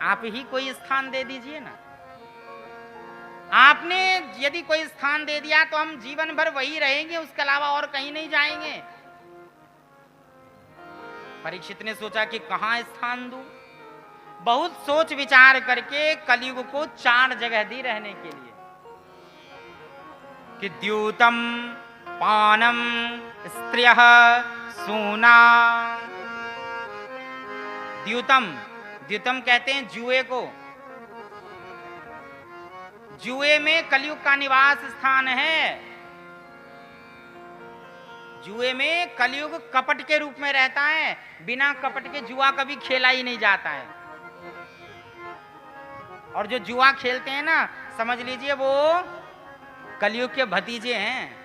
आप ही कोई स्थान दे दीजिए ना। आपने यदि कोई स्थान दे दिया तो हम जीवन भर वही रहेंगे, उसके अलावा और कहीं नहीं जाएंगे। परीक्षित ने सोचा कि कहां स्थान दूं। बहुत सोच विचार करके कलयुग को 4 जगह दी रहने के लिए, कि द्यूतम, पानम, स्त्रियः, सूना। द्यूतम, द्यूतम कहते हैं जुए को। जुए में कलयुग का निवास स्थान है। जुए में कलयुग कपट के रूप में रहता है। बिना कपट के जुआ कभी खेला ही नहीं जाता है। और जो जुआ खेलते हैं ना, समझ लीजिए वो कलयुग के भतीजे हैं।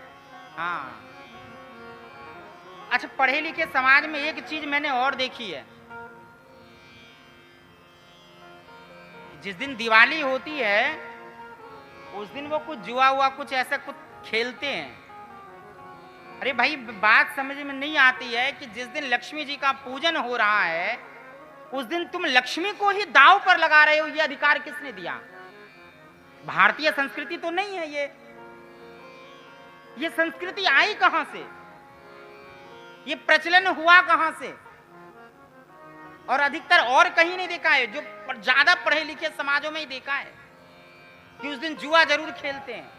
हाँ। अच्छा, पढ़े लिखे समाज में एक चीज मैंने और देखी है। जिस दिन दिवाली होती है उस दिन वो कुछ जुआ हुआ कुछ ऐसा कुछ खेलते हैं। अरे भाई, बात समझ में नहीं आती है कि जिस दिन लक्ष्मी जी का पूजन हो रहा है उस दिन तुम लक्ष्मी को ही दांव पर लगा रहे हो। ये अधिकार किसने दिया? भारतीय संस्कृति तो नहीं है ये संस्कृति आई कहां से? ये प्रचलन हुआ कहां से? और अधिकतर और कहीं नहीं देखा है। जो ज्यादा पढ़े लिखे समाजों में ही देखा है कि उस दिन जुआ जरूर खेलते हैं।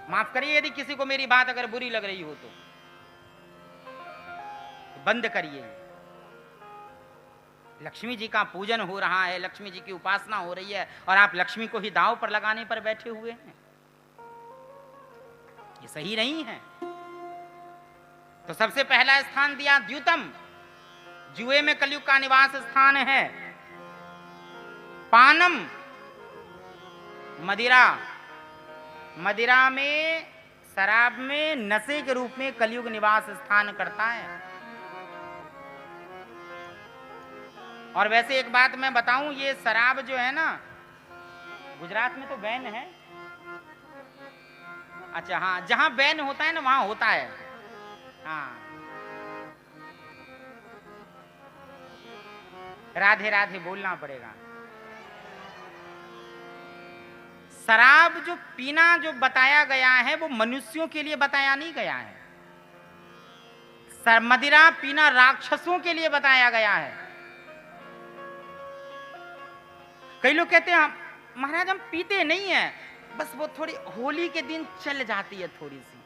माफ करिए यदि किसी को मेरी बात अगर बुरी लग रही हो तो बंद करिए। लक्ष्मी जी का पूजन हो रहा है, लक्ष्मी जी की उपासना हो रही है और आप लक्ष्मी को ही दांव पर लगाने पर बैठे हुए हैं। ये सही नहीं है। तो सबसे पहला स्थान दिया द्यूतम, जुए में कलयुग का निवास स्थान है। पानम, मदिरा, मदिरा में, शराब में नशे के रूप में कलयुग निवास स्थान करता है। और वैसे एक बात मैं बताऊं, ये शराब जो है ना, गुजरात में तो बैन है। अच्छा हाँ, जहां बैन होता है ना वहां होता है। हाँ, राधे राधे बोलना पड़ेगा। शराब जो पीना जो बताया गया है वो मनुष्यों के लिए बताया नहीं गया है। मदिरा पीना राक्षसों के लिए बताया गया है। कई लोग कहते हैं महाराज हम पीते नहीं है, बस वो थोड़ी होली के दिन चल जाती है थोड़ी सी।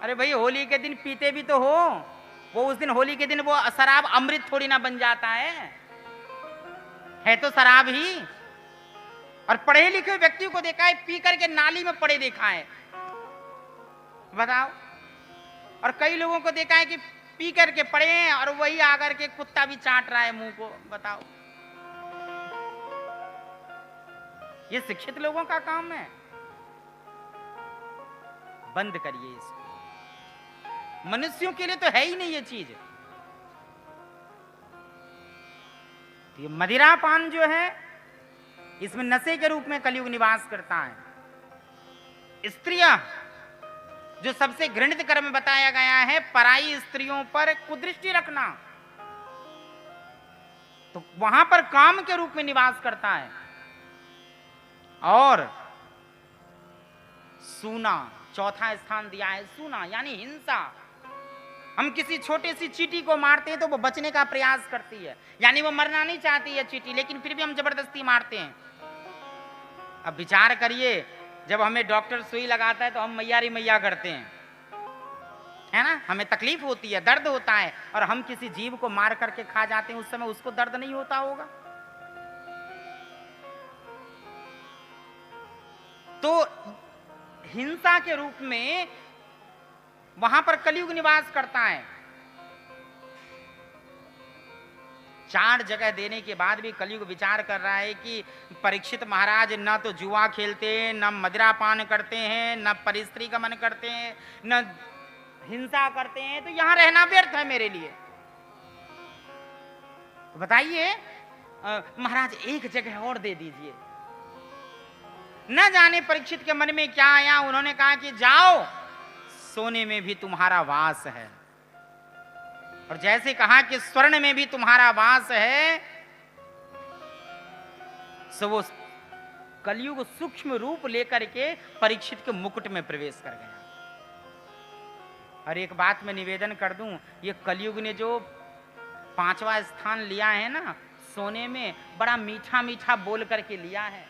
अरे भाई, होली के दिन पीते भी तो हो। वो उस दिन होली के दिन वो शराब अमृत थोड़ी ना बन जाता है तो शराब ही। और पढ़े लिखे व्यक्ति को देखा है पी करके नाली में पड़े देखा है, बताओ। और कई लोगों को देखा है कि पी करके पड़े हैं और वही आकर के कुत्ता भी चाट रहा है मुंह को, बताओ। ये शिक्षित लोगों का काम है। बंद करिए इसको। मनुष्यों के लिए तो है ही नहीं ये चीज। ये मदिरा पान जो है इसमें नशे के रूप में कलयुग निवास करता है। स्त्रियां, जो सबसे घृणित कर्म बताया गया है, पराई स्त्रियों पर कुदृष्टि रखना, तो वहां पर काम के रूप में निवास करता है। और सूना, चौथा स्थान दिया है सूना, यानी हिंसा। हम किसी छोटे सी चींटी को मारते हैं तो वो बचने का प्रयास करती है, यानी वो मरना नहीं चाहती है चींटी, लेकिन फिर भी हम जबरदस्ती मारते हैं। अब विचार करिए, जब हमें डॉक्टर सुई लगाता है तो हम मैया री मैया करते हैं, है ना। हमें तकलीफ होती है, दर्द होता है, और हम किसी जीव को मार करके खा जाते हैं, उस समय उसको दर्द नहीं होता होगा। तो हिंसा के रूप में वहां पर कलयुग निवास करता है। 4 जगह देने के बाद भी कलयुग विचार कर रहा है कि परीक्षित महाराज न तो जुआ खेलते, न मदिरा पान करते हैं, न परिस्त्री गमन करते हैं, न हिंसा करते हैं, तो यहां रहना व्यर्थ है मेरे लिए। तो बताइए महाराज एक जगह और दे दीजिए। न जाने परीक्षित के मन में क्या आया, उन्होंने कहा कि जाओ, सोने में भी तुम्हारा वास है, और जैसे कहा कि स्वर्ण में भी तुम्हारा वास है, सो वो कलयुग सूक्ष्म रूप लेकर के परीक्षित के मुकुट में प्रवेश कर गया। और एक बात मैं निवेदन कर दूं, ये कलयुग ने जो 5वां स्थान लिया है ना सोने में, बड़ा मीठा मीठा बोल करके लिया है।